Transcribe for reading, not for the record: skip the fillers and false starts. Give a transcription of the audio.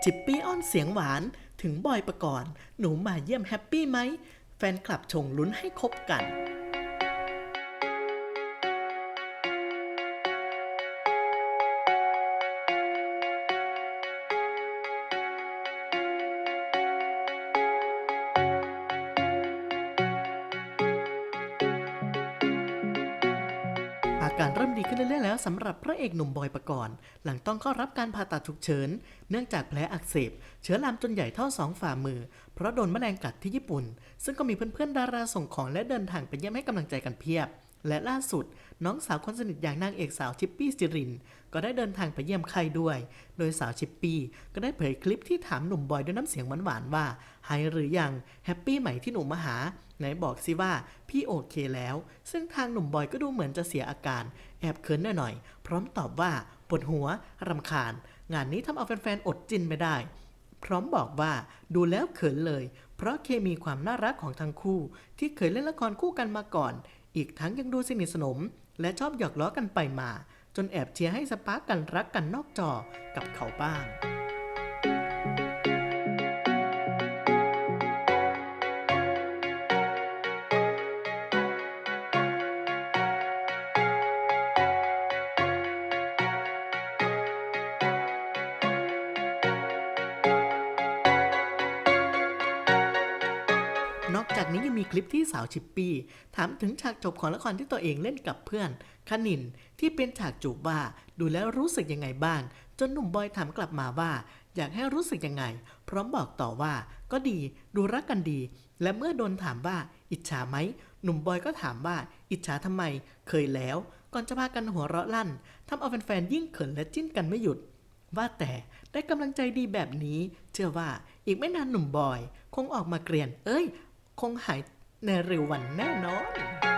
จิปปี้อ้อนเสียงหวานถึงบอยปกรณ์หนูมาเยี่ยมแฮปปี้ไหมแฟนคลับชงลุ้นให้คบกันอาการเริ่มดีขึ้นเรื่อยๆแล้วสำหรับพระเอกหนุ่มบอยปกรณ์หลังต้องเข้ารับการผ่าตัดฉุกเฉินเนื่องจากแผลอักเสบเชื้อลามจนใหญ่เท่า2ฝ่ามือเพราะโดนแมลงกัดที่ญี่ปุ่นซึ่งก็มีเพื่อนๆดาราส่งของและเดินทางไปเยี่ยมให้กำลังใจกันเพียบและล่าสุดน้องสาวคนสนิทอย่างนางเอกสาวชิปปี้สิรินก็ได้เดินทางไปเยี่ยมไข้ด้วยโดยสาวชิปปี้ก็ได้เผยคลิปที่ถามหนุ่มบอยด้วยน้ำเสียงหวานๆว่าหายหรือยังแฮปปี้ไหมที่หนูมาหาไหนบอกสิว่าพี่โอเคแล้วซึ่งทางหนุ่มบอยก็ดูเหมือนจะเสียอาการแอบเขินหน่อยๆพร้อมตอบว่าปวดหัวรำคาญงานนี้ทำเอาแฟนๆอดจินไม่ได้พร้อมบอกว่าดูแล้วเขินเลยเพราะเคมีความน่ารักของทั้งคู่ที่เคยเล่นละครคู่กันมาก่อนอีกทั้งยังดูสนิทสนมและชอบหยอกล้อกันไปมาจนแอบเชียร์ให้สปาร์กกันรักกันนอกจอกับเขาบ้างนอกจากนี้ยังมีคลิปที่สาวชิปปี้ถามถึงฉากจบของละครที่ตัวเองเล่นกับเพื่อนคณินที่เป็นฉากจูบว่าดูแล้วรู้สึกยังไงบ้างจนหนุ่มบอยถามกลับมาว่าอยากให้รู้สึกยังไงพร้อมบอกต่อว่าก็ดีดูรักกันดีและเมื่อโดนถามว่าอิจฉาไหมหนุ่มบอยก็ถามว่าอิจฉาทำไมเคยแล้วก่อนจะพากันหัวเราะลั่นทำเอาแฟนๆยิ่งเขินและจิ้นกันไม่หยุดว่าแต่ได้กำลังใจดีแบบนี้เชื่อว่าอีกไม่นานหนุ่มบอยคงออกมาเกรียนคงหายในเร็ววันแน่นอน